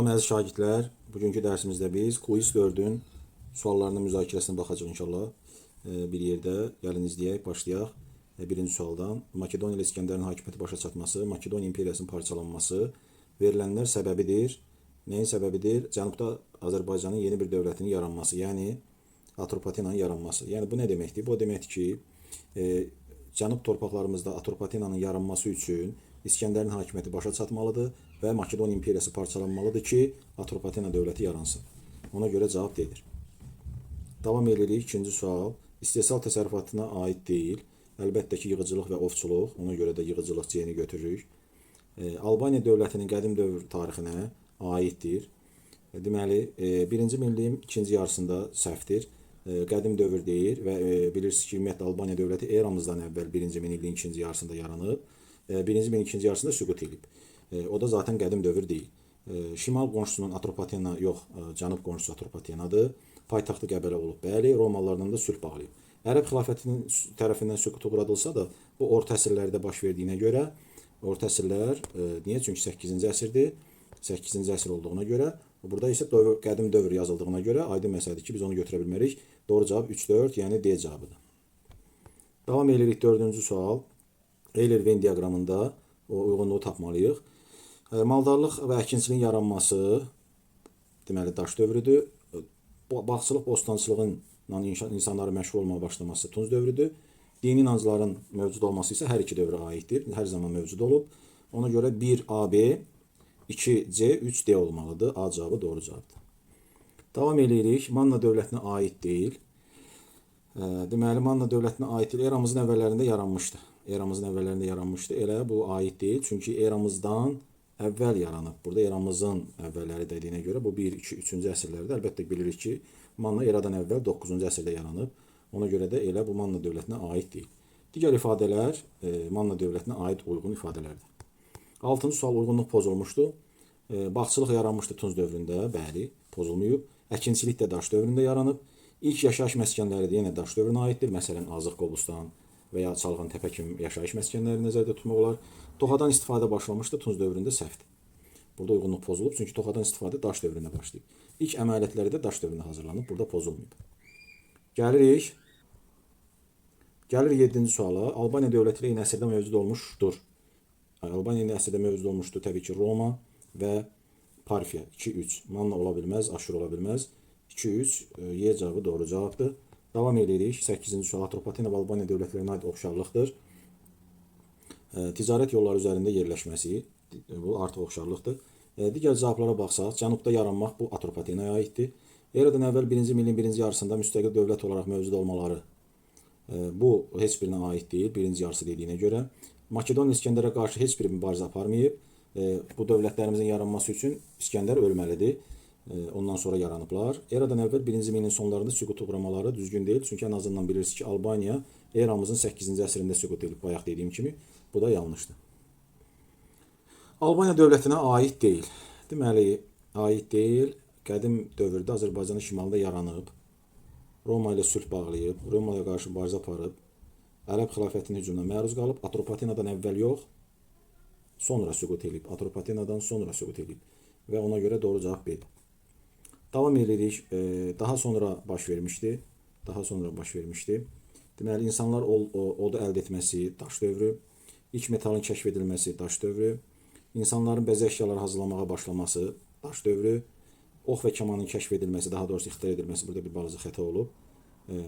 Salam əziz şagirdlər, bugünkü dərsimizdə biz quiz 4-ün suallarının müzakirəsinə baxacağıq inşallah. Bir yerdə gəlin izləyək, başlayaq. Birinci sualdan Makedoniya ilə İskəndərin hakimiyyəti başa çatması, Makedoniya imperiyasının parçalanması verilənlər səbəbidir. Nəyin səbəbidir? Cənubda Azərbaycanın yeni bir dövlətinin yaranması, yəni Atropatenanın yaranması. Yəni bu nə deməkdir? Bu deməkdir ki, Cənub torpaqlarımızda Atropatenanın yaranması üçün İskəndərin hakimiyyəti başa çatmalıdır və Makedoniya imperiyası parçalanmalıdır ki, Atropatena dövləti yaransın. Ona görə cavab deyilir. Davam edirik. İkinci sual. İstehsal təsərrüfatına aid deyil. Əlbəttə ki, yığıcılıq və ovçuluq. Ona görə də yığıcılıq C-ni götürürük. Albaniya dövlətinin qədim dövr tarixinə aiddir. Deməli, birinci minilliyin ikinci yarısında səhvdir. Qədim dövr deyir və bilirsiniz ki, ümumiyyətlə Albaniya dövləti eramızdan əvvəl birinci minilliyin ikinci yarısında yaranıb. Birinci minilliyin ikinci yarısında süqut edib. O da zaten qədim dövr deyil. Şimal qonşusunun Atropatena yox, cənub qonşusu Atropatenadır. Paytaxtı Qəbələ olub. Bəli, Romalılardan da sülh bağlayıb. Ərəb xilafətinin tərəfindən süquta uğradılsa da, bu orta əsrlərdə baş verdiyinə görə, orta əsrlər, niyə? Çünki 8-ci əsrdir. 8-ci əsr olduğuna görə, burada isə qədim dövr yazıldığına görə aydın məsələdir ki, biz onu götürə bilmərik. Doğru cavab 3-4, yəni D cavabıdır. Davam edirik 4-cü sual. Euler-Venn diaqramında o uyğunluğu tapmalıyıq. Maldarlıq və əkinçiliyin yaranması deməli daş dövrüdür. Bağçılıq, bostançılığın insanların məşğul olmağa başlaması Tunc dövrüdür. Dini inancların mövcud olması isə hər iki dövrə aiddir. Hər zaman mövcud olub. Ona görə 1 AB, 2C, 3D olmalıdır. A cavabı doğru cavabdır. Davam edirik. Manna dövlətinə aid deyil. Deməli, Manna dövlətinə aid deyil. Eramızın əvvəllərində yaranmışdı. Eramızın əvvəllərində yaranmışdı. Elə bu aid deyil. Çünki eramızdan əvvəl yaranıb. Burada eramızın əvvəlləri dediyinə görə bu 1, 2, 3-cü əsrlərdə əlbəttə bilirik ki, Manna eradan əvvəl 9-cu əsrdə yaranıb. Ona görə də elə bu Manna dövlətinə aid deyil. Digər ifadələr Manna dövlətinə aid uyğun ifadələrdir. 6-cı sual uyğunluq pozulmuşdu. Bağçılıq yaranmışdı Tunc dövründə, bəli, pozulmayıb. Əkinçilik də daş dövründə yaranıb. İlk yaşayış məskənləri də yenə daş dövrünə aiddir. Məsələn, Azıq, Qobustan və ya Çalğan Təpə kimi yaşayış məskənləri nəzərdə tutmaq olar. Toxadan istifadə başlamışdı Tunc dövründə, səhvdir. Burada uyğunluq pozulub, çünki toxadan istifadə daş dövründə başlayıb. İlk əməliyyatları da daş dövründə hazırlanıb, burada pozulmayıb. Gəlirik 7-ci suala. Albaniya dövləti eyni əsrdə mövcud olmuşdur. Albaniya eyni əsrdə mövcud olmuşdur təbii ki, Roma və Parfiya 2-3. Manna ola bilməz, Aşur ola bilməz. 2-3, Y cavabı doğru cavabdır. Davam edirik. 8-ci sual. Atropatena və Albaniya dövlətlərinə aid oxşarlıqdır. Ticarət yolları üzərində yerləşməsi, bu artıq oxşarlıqdır. Digər cavablara baxsaq, cənubda yaranmaq bu Atropatenaya aiddir. Eradan əvvəl 1-ci minilliyin birinci yarısında müstəqil dövlət olaraq mövcud olmaları, bu heç birinə aid deyil, birinci yarısı dediyinə görə. Makedoniya İskəndərə qarşı heç bir mübarizə aparmayıb. Bu dövlətlərimizin yaranması üçün İskəndər ölməlidir. Ondan sonra yaranıblar. Eradan əvvəl 1-ci minilliyin sonlarında süquta uğramaları düzgün deyil. Çünki ən azından bilirsiniz ki, Albaniya eramızın 8-ci əsrində süqut edib, bayaq dediyim kimi. Bu da yanlışdır. Albaniya dövlətinə aid deyil. Deməli, aid deyil. Qədim dövrdə Azərbaycanın şimalında yaranıb. Roma ilə sülh bağlayıb. Romaya qarşı mübarizə aparıb. Ərəb xilafətinin hücumuna məruz qalıb. Atropatenadan əvvəl yox, sonra süqut edib. Atropatenadan sonra süqut edib. Və ona görə doğru cavab B-dir. Davam edirik. Daha sonra baş vermişdi. Deməli, insanlar odu əldə etməsi daş dövrü. İlk metalın kəşf edilməsi daş dövrü. İnsanların bəzək əşyaları hazırlamağa başlaması daş dövrü. Ox və kamanın kəşf edilməsi, daha doğrusu ixtira edilməsi, burada bir balaca xəta olub.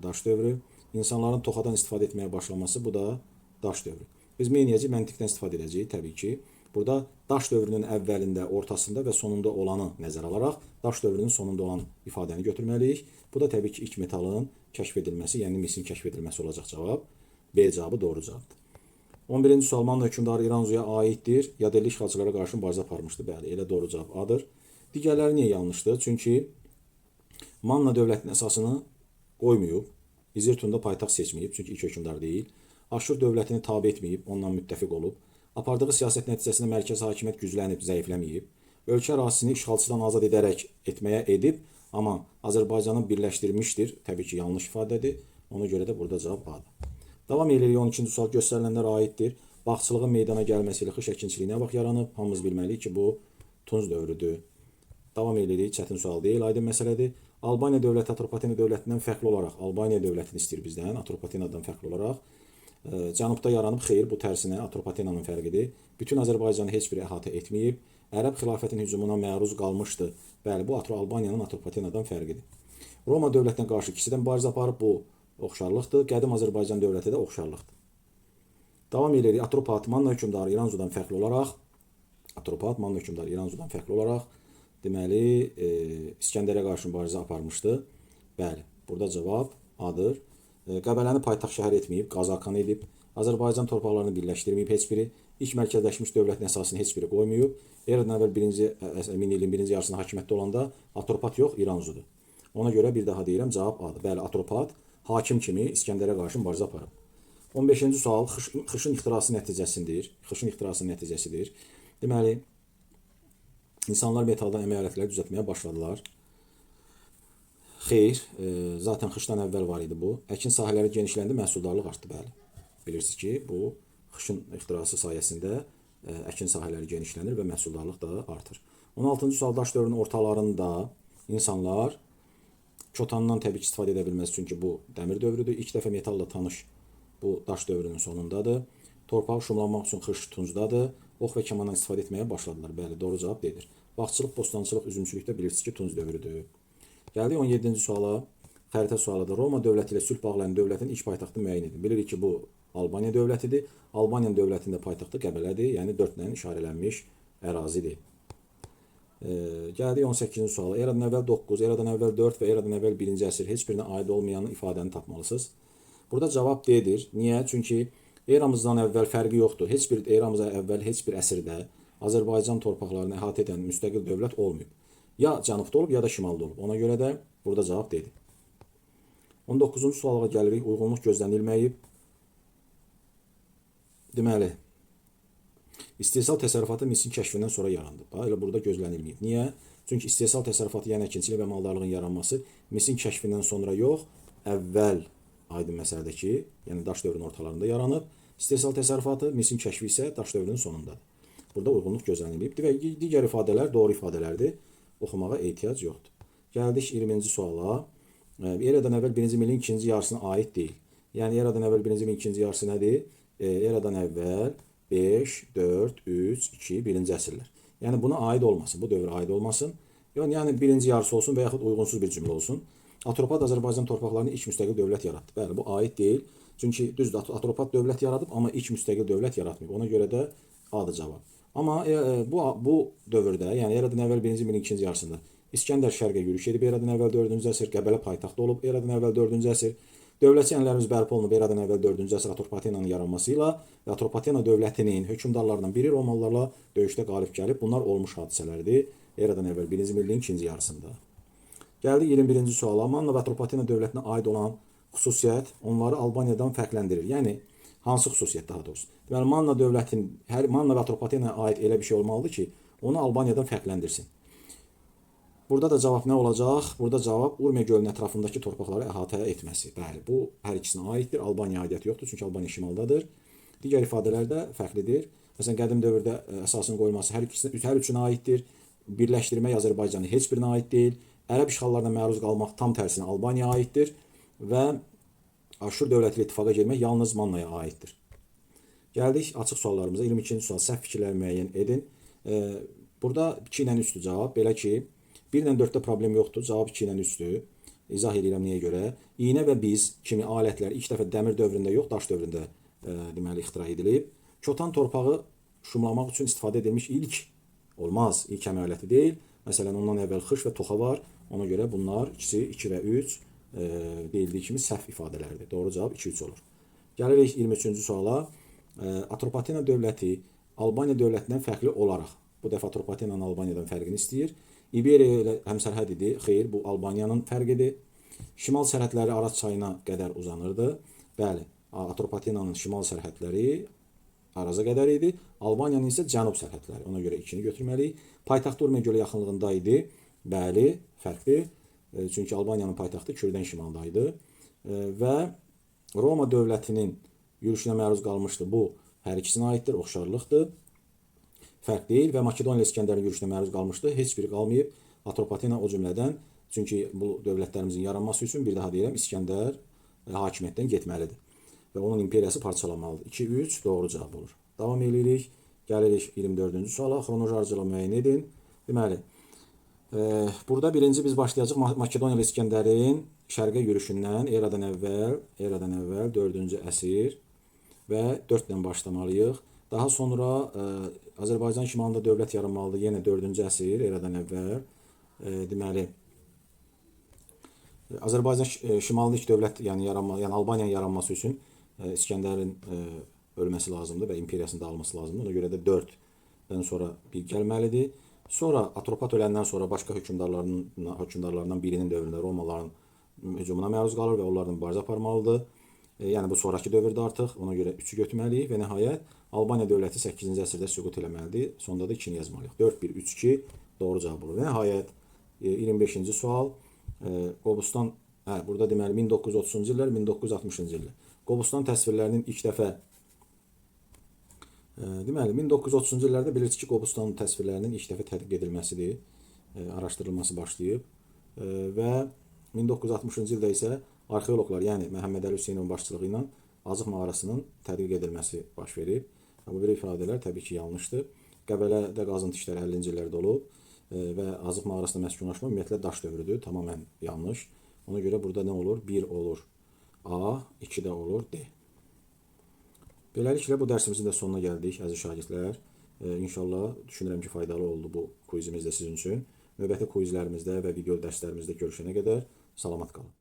Daş dövrü. İnsanların toxadan istifadə etməyə başlaması, bu da daş dövrü. Biz meyniyəcək, məntiqdən istifadə edəcəyik təbii ki. Burada daş dövrünün əvvəlində, ortasında və sonunda olanı nəzərə alaraq daş dövrünün sonunda olan ifadəni götürməliyik. Bu da təbii ki, ilk metalın kəşf edilməsi, yəni misin kəşf edilməsi olacaq cavab. B cavabı doğru cavabdır. 11-ci sual. Manna hökmdarı İranzuya aiddir. Yadelli işğalçılara qarşı mübarizə aparmışdı. Bəli, elə doğru cavab A-dır. Digərləri niyə yanlışdır? Çünki Manna dövlətinin əsasını qoymayıb. İzirtunda paytaxt seçməyib, çünki ilk hökmdar deyil. Aşur dövlətini tabe etməyib, ondan müttəfiq olub. Apardığı siyasət nəticəsində mərkəzi hakimiyyət güclənib, zəifləməyib. Ölkə ərazisini işğalçıdan azad edib, amma Azərbaycanı birləşdirmişdir. Təbii ki, yanlış ifadədir. Ona görə də burada cavab A-dır. Davam edirik. 12-ci sual. Göstərilənlər aiddir. Bağçılığın meydana gəlməsi ilə xış əkinçiliyinə vaxt yaranıb. Hamımız bilməliyik ki, bu Tunc dövrüdür. Davam edirik. Çətin sual deyil, aydın məsələdir. Albaniya dövləti Atropatena dövlətindən fərqli olaraq Albaniya dövlətini istəyir bizdən, Atropatenadan fərqli olaraq. Cənubda yaranıb, xeyr, bu tərsinə Atropatenanın fərqidir. Bütün Azərbaycanı heç biri əhatə etməyib. Ərəb xilafətin hücumuna məruz qalmışdı. Bəli, bu Albaniyanın Atropatenadan fərqidir. Roma dövlətinə qarşı ikisi də mübarizə aparıb, bu oxşarlıqdır. Qədim Azərbaycan dövləti də oxşarlıqdır. Davam edirik. Atropat Manna hökmdarı İranzudan fərqli olaraq deməli, İskəndərə qarşı mübarizə aparmışdı. Bəli, burada cavab A-dır. Qəbələni paytaxt şəhər etməyib, Qazakan edib. Azərbaycan torpaqlarını birləşdirməyib heç biri. İlk mərkəzləşmiş dövlətin əsasını heç biri qoymayıb. Eradan əvvəl 1000 ilin birinci yarısında hakimiyyətdə olanda Atropat yox, İranzudur. Ona görə bir daha deyirəm, cavab A-dır. Bəli, Atropat hakim kimi İskəndərə qarşı mübarizə aparıb. 15-ci sual Xışın ixtirası nəticəsidir. Deməli, insanlar metaldan əmək alətləri düzəltməyə başladılar. Xeyr, zaten xışdan əvvəl var idi bu. Əkin sahələri genişləndi, məhsuldarlıq artdı, bəli. Bilirsiniz ki, bu xışın ixtirası sayəsində əkin sahələri genişlənir və məhsuldarlıq da artır. 16-cı sual daş dövrünün ortalarında insanlar çotandan təbii ki, istifadə edə bilməz, çünki bu dəmir dövrüdür. İlk dəfə metalla tanış bu daş dövrünün sonundadır. Torpağı şumlamaq üçün xış tuncdadır. Ox və kamandan istifadə etməyə başladılar. Bəli, doğru cavab deyilir. Bağçılıq, bostançılıq, üzümçülükdə bilirsiniz ki, tunc dövrüdür. Gəldik 17-ci suala. Xəritə sualıdır. Roma dövləti ilə sülh bağlayan dövlətin ilk paytaxtı müəyyən edin. Bilirik ki, bu Albaniya dövlətidir. Albaniya dövlətində paytaxtı Qəbələdir, yəni 4 ilə işarələnmiş ərazidir. Gəldik 18-ci suala. Eradan əvvəl 9, eradan əvvəl 4 və eradan əvvəl 1-ci əsr heç birinə aid olmayan ifadəni tapmalısınız. Burada cavab D-dir. Niyə? Çünki eramızdan əvvəl fərqi yoxdur. Heç bir eramızdan əvvəl heç bir əsrdə Azərbaycan torpaqlarını əhatə edən müstəqil dövlət olmayıb. Ya cənubda olub, ya da şimalda olub. Ona görə də burada cavab D-dir. 19-cu suala gəlirik. Uyğunluq gözlənilməyib. Deməli, istehsal təsərrüfatı Misin kəşfindən sonra yarandı. Elə burada gözlənilməyib. Niyə? Çünki istehsal təsərrüfatı, yəni əkinçilik və maldarlığın yaranması Misin kəşfindən sonra yox, əvvəl aydın məsələdir ki, yəni daş dövrünün ortalarında yaranıb. İstehsal təsərrüfatı, Misin kəşfi isə daş dövrünün sonundadır. Burada uyğunluq gözlənilməyib və digər ifadələr doğru ifadələrdir. Oxumağa ehtiyac yoxdur. Gəldik 20-ci suala. Eradan əvvəl 1-ci ilin ikinci yarısına aid deyil. Yəni eradan əvvəl 1-ci ilin ikinci yarısı nədir? Eradan əvvəl 5, 4, 3, 2, 1-ci əsrlər. Yəni buna aid olmasın, bu dövrə aid olmasın. Yəni birinci yarısı olsun və yaxud uyğunsuz bir cümlə olsun. Atropat Azərbaycan torpaqlarını ilk müstəqil dövlət yaratdı. Bəli, bu aid deyil. Çünki düzdür, Atropat dövlət yaradıb, amma ilk müstəqil dövlət yaratmayıb. Ona görə də A-dır cavab. Amma bu dövrdə, yəni eradan əvvəl 1-ci ilin ikinci yarısında İskəndər şərqə yürüş edib, eradan əvvəl 4-cü əsr, Qəbələ paytaxtı olub, eradan əvvəl 4-cü əsr, dövlətçi ənənələrimiz bərpa olunub, eradan əvvəl 4-cü əsr Atropatenanın yaranması ilə və Atropatena dövlətinin hökmdarlarından biri Romalılarla döyüşdə qalib gəlib. Bunlar olmuş hadisələrdir eradan əvvəl 1-ci ilin ikinci yarısında. Gəldik 21-ci suala. Manna və Atropatena dövlətinə aid olan xüsusiyyət onları Albaniyadan fərqləndirir. Yəni, hansı xüsusiyyət daha doğrusu? Deməli, Manna və Atropatenaya aid elə bir şey olmalıdır ki, onu Albaniyadan fərqləndirsin. Burada da cavab nə olacaq? Burada cavab Urmiya gölünün ətrafındakı torpaqları əhatə etməsi. Bəli, bu hər ikisinə aiddir. Albaniya aidiyyəti yoxdur, çünki Albaniya şimaldadır. Digər ifadələr də fərqlidir. Məsələn, qədim dövrdə əsasın qoyulması hər üçünə aiddir. Birləşdirmək Azərbaycanı heç birinə aid deyil. Ərəb işğallarına məruz qalmaq tam tərsinə Albaniyaya aiddir və Aşur dövləti ilə ittifaqa girmək yalnız Mannaya aiddir. Gəldik açıq suallarımıza. 22-ci sual, səhv fikirləri müəyyən edin. Burada 2 ilə 3-dür cavab. Belə ki, 1 ilə 4-də problem yoxdur. Cavab 2 ilə 3-dür. İzah edirəm niyə görə. İynə və biz kimi alətlər ilk dəfə dəmir dövründə yox, daş dövründə deməli ixtira edilib. Çotan torpağı şumlamaq üçün istifadə edilmiş ilk olmaz. İlk əmək aləti deyil. Məsələn, ondan əvvəl xış və toxa var. Ona görə bunlar ikisi 2 və 3 deyildiyi kimi səhv ifadələrdir. Doğru cavab 2-3 olur. Gəlirik 23-cü suala. Atropatena dövləti Albaniya dövlətindən fərqli olaraq, bu dəfə Atropatenanın Albaniyadan fərqini istəyir. İberiya ilə həmsərhəd idi. Xeyr, bu Albaniyanın fərqidir. Şimal sərhədləri Araz çayına qədər uzanırdı. Bəli, Atropatenanın şimal sərhədləri Araza qədər idi. Albaniyanın isə cənub sərhədləri. Ona görə 2-ni götürməliyik. Paytaxtı Urmiya gölü yaxınlığında idi. Bəli, fərqli. Çünki Albaniyanın paytaxtı Kürdən şimalda idi. Və Roma dövlətinin yürüşünə məruz qalmışdı. Bu hər ikisinə aiddir, oxşarlıqdır. Fərq deyil və Makedoniya İskəndərin yürüşünə məruz qalmışdı. Heç biri qalmayıb. Atropatena o cümlədən, çünki bu dövlətlərimizin yaranması üçün bir daha deyirəm, İskəndər hakimiyyətdən getməlidir və onun imperiyası parçalanmalıdır. 2-3 doğru cavab olur. Davam edirik. Gəlirik 24-cü suala. Xronoloji ardıcılı müəyyən edin. Deməli, burada birinci biz başlayacağıq Makedoniyalı İskəndərin şərqə yürüşündən eradan əvvəl 4-cü əsr və 4 ilə başlamalıyıq. Daha sonra Azərbaycan şimalında dövlət yaranmalıdır. Yenə 4-cü əsr eradan əvvəl. Deməli, Azərbaycan şimalında ilk dövlət yəni Albaniyanın yaranması üçün İskəndərin ölməsi lazımdır və imperiyasının dağılması lazımdır. Ona görə də 4-dən sonra bir gəlməlidir. Sonra Atropat öləndən sonra başqa hökmdarlardan birinin dövründə Romalıların hücumuna məruz qalır və onlarla mübarizə aparmalıdır. Yəni bu sonraki dövrdür artıq. Ona görə 3-ü götürməliyik və nəhayət Albaniya dövləti 8-ci əsrdə süqut eləməlidir. Sonda da 2-ni yazmalıyıq. 4, 1, 3, 2 doğru cavab olur. Və nəhayət 25-ci sual. Qobustan, burada deməli 1930-cu illər, 1960-cı illər. Qobustan təsvirlərinin ilk dəfə deməli 1930-cu illərdə bilirsiniz ki, Qobustan təsvirlərinin ilk dəfə tədqiq edilməsidir. Araşdırılması başlayıb və 1960-cı ildə isə arxeoloqlar, yəni Məhəmməd Əli Hüseynovun başçılığı ilə Azıq mağarasının tədqiq edilməsi baş verib. Bu bir ifadələr təbii ki, yanlışdır. Qəbələdə qazıntı işləri 50-ci illərdə olub və Azıq mağarasında məskunlaşma ümumiyyətlə daş dövrüdür. Tamamilə yanlış. Ona görə burada nə olur? 1 olur A, 2 də olur D. Beləliklə bu dərsimizin də sonuna gəldik, əziz şagirdlər. İnşallah düşünürəm ki, faydalı oldu bu quizimiz də sizin üçün. Növbəti quizlərimizdə və video dərslərimizdə görüşənə qədər salamat qalın.